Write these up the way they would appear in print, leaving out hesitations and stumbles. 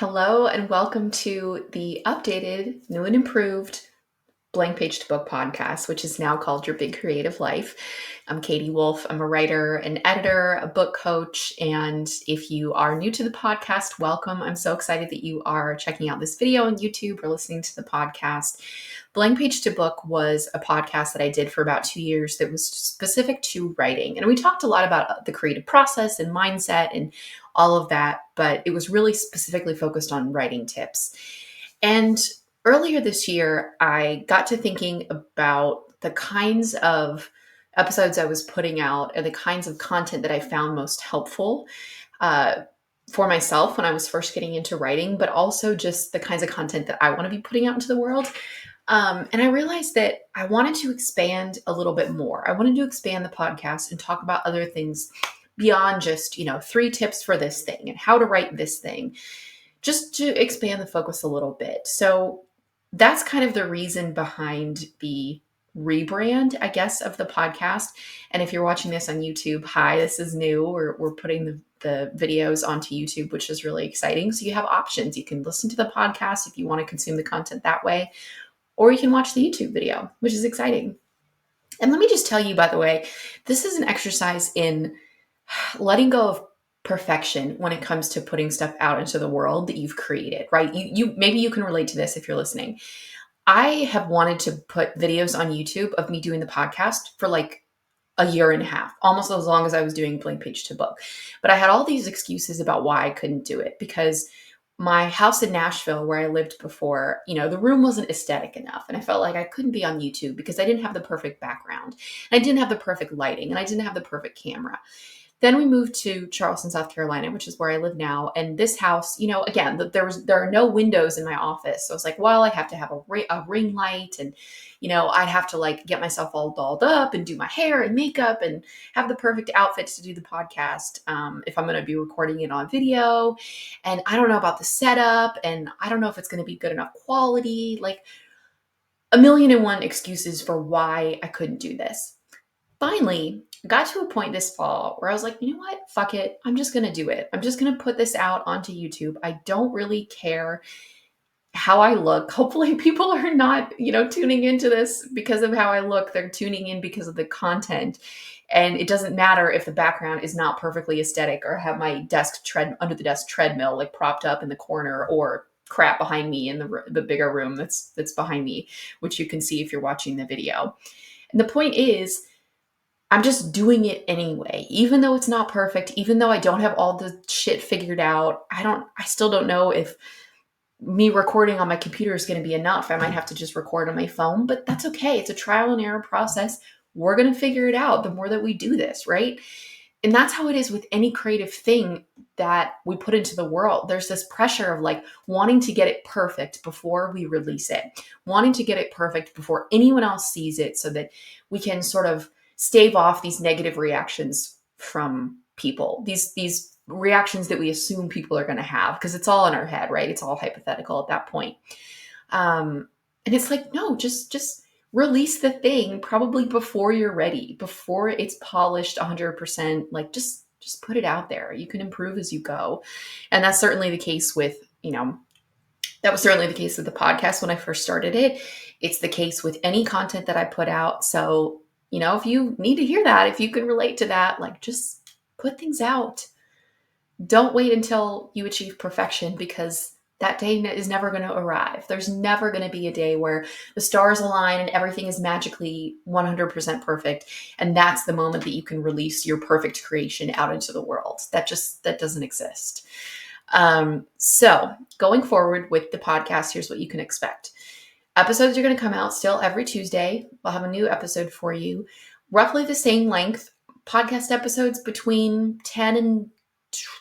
Hello and welcome to the updated, new and improved Blank Page to Book podcast, which is now called Your Big Creative Life. I'm Katie Wolf. I'm a writer, an editor, a book coach. And if you are new to the podcast, welcome. I'm so excited that you are checking out this video on YouTube or listening to the podcast. Blank Page to Book was a podcast that I did for about 2 years that was specific to writing. And we talked a lot about the creative process and mindset and all of that, but it was really specifically focused on writing tips. And earlier this year, I got to thinking about the kinds of episodes I was putting out and the kinds of content that I found most helpful for myself when I was first getting into writing, but also just the kinds of content that I want to be putting out into the world. And I realized that I wanted to expand a little bit more. I wanted to expand the podcast and talk about other things beyond just, 3 tips for this thing and how to write this thing, just to expand the focus a little bit. So that's kind of the reason behind the rebrand, I guess, of the podcast. And if you're watching this on YouTube, hi, this is new. We're putting the videos onto YouTube, which is really exciting. So you have options. You can listen to the podcast if you want to consume the content that way, or you can watch the YouTube video, which is exciting. And let me just tell you, by the way, this is an exercise in letting go of perfection when it comes to putting stuff out into the world that you've created, right? You maybe you can relate to this if you're listening. I have wanted to put videos on YouTube of me doing the podcast for like a year and a half, almost as long as I was doing Blank Page to Book. But I had all these excuses about why I couldn't do it because my house in Nashville where I lived before, the room wasn't aesthetic enough. And I felt like I couldn't be on YouTube because I didn't have the perfect background. And I didn't have the perfect lighting and I didn't have the perfect camera. Then we moved to Charleston, South Carolina, which is where I live now. And this house, again, there are no windows in my office. So I was like, well, I have to have a ring light and, I'd have to like get myself all dolled up and do my hair and makeup and have the perfect outfits to do the podcast if I'm going to be recording it on video. And I don't know about the setup and I don't know if it's going to be good enough quality, like a million and one excuses for why I couldn't do this. Finally, got to a point this fall where I was like, you know what? Fuck it. I'm just going to do it. I'm just going to put this out onto YouTube. I don't really care how I look. Hopefully people are not, tuning into this because of how I look. They're tuning in because of the content. And it doesn't matter if the background is not perfectly aesthetic or have my under the desk treadmill like propped up in the corner or crap behind me in the bigger room that's behind me, which you can see if you're watching the video. And the point is, I'm just doing it anyway, even though it's not perfect, even though I don't have all the shit figured out. I still don't know if me recording on my computer is going to be enough. I might have to just record on my phone, but that's okay. It's a trial and error process. We're going to figure it out the more that we do this, right? And that's how it is with any creative thing that we put into the world. There's this pressure of like wanting to get it perfect before we release it, wanting to get it perfect before anyone else sees it so that we can sort of stave off these negative reactions from people, these reactions that we assume people are going to have, because it's all in our head, right? It's all hypothetical at that point. And it's like, no, just release the thing probably before you're ready, before it's polished 100%. Like just put it out there. You can improve as you go. And that's certainly the case with, that was certainly the case with the podcast when I first started it. It's the case with any content that I put out. So, if you need to hear that, if you can relate to that, like just put things out. Don't wait until you achieve perfection because that day is never going to arrive. There's never going to be a day where the stars align and everything is magically 100% perfect. And that's the moment that you can release your perfect creation out into the world. That doesn't exist. So going forward with the podcast, here's what you can expect. Episodes are going to come out still every Tuesday. We'll have a new episode for you. Roughly the same length. Podcast episodes between 10 and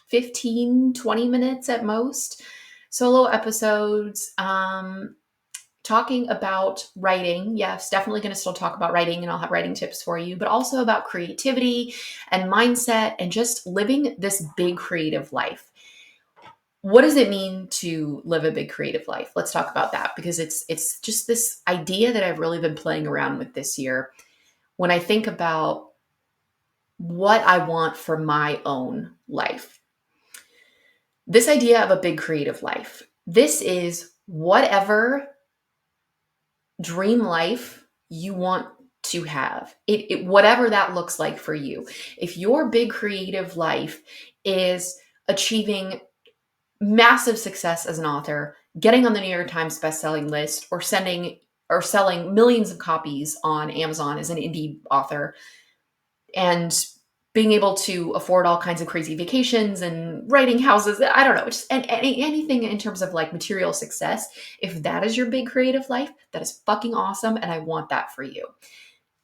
15, 20 minutes at most. Solo episodes, talking about writing. Yes, definitely going to still talk about writing and I'll have writing tips for you, but also about creativity and mindset and just living this big creative life. What does it mean to live a big creative life? Let's talk about that because it's just this idea that I've really been playing around with this year. When I think about what I want for my own life, this idea of a big creative life. This is whatever dream life you want to have. Whatever that looks like for you. If your big creative life is achieving massive success as an author, getting on the New York Times bestselling list, or selling millions of copies on Amazon as an indie author, and being able to afford all kinds of crazy vacations and writing houses, I don't know, just anything in terms of like material success. If that is your big creative life, that is fucking awesome, and I want that for you.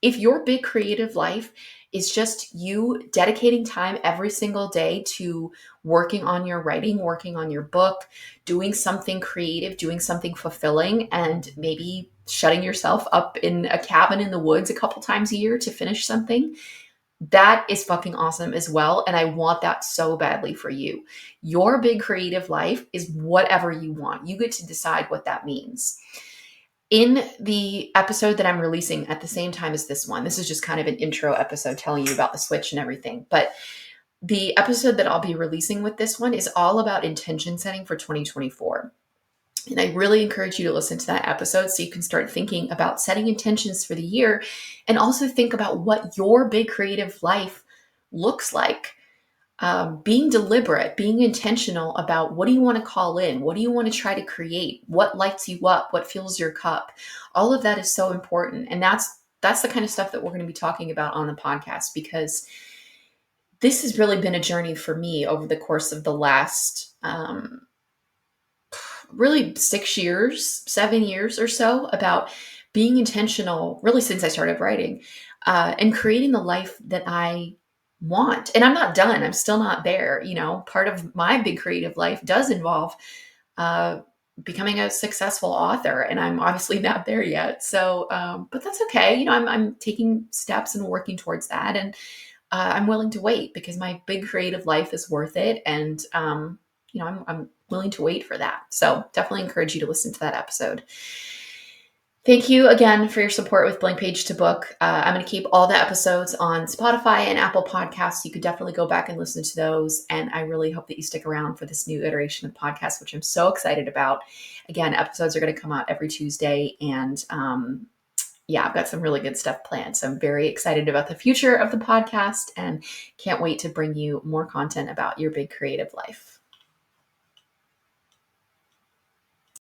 If your big creative life is just you dedicating time every single day to working on your writing, working on your book, doing something creative, doing something fulfilling, and maybe shutting yourself up in a cabin in the woods a couple times a year to finish something, that is fucking awesome as well. And I want that so badly for you. Your big creative life is whatever you want. You get to decide what that means. In the episode that I'm releasing at the same time as this one, this is just kind of an intro episode telling you about the switch and everything. But the episode that I'll be releasing with this one is all about intention setting for 2024. And I really encourage you to listen to that episode so you can start thinking about setting intentions for the year, and also think about what your big creative life looks like. Being deliberate, being intentional about what do you want to call in? What do you want to try to create? What lights you up? What fills your cup? All of that is so important. And that's the kind of stuff that we're going to be talking about on the podcast, because this has really been a journey for me over the course of the last really 7 years or so, about being intentional, really since I started writing, and creating the life that I want. And I'm not done. I'm still not there. Part of my big creative life does involve uh, becoming a successful author, and I'm obviously not there yet. So, but that's okay. I'm taking steps and working towards that, and I'm willing to wait because my big creative life is worth it. And I'm willing to wait for that. So definitely encourage you to listen to that episode. Thank you again for your support with Blank Page to Book. I'm going to keep all the episodes on Spotify and Apple Podcasts. You could definitely go back and listen to those. And I really hope that you stick around for this new iteration of podcasts, which I'm so excited about. Again, episodes are going to come out every Tuesday. And yeah, I've got some really good stuff planned. So I'm very excited about the future of the podcast and can't wait to bring you more content about your big creative life.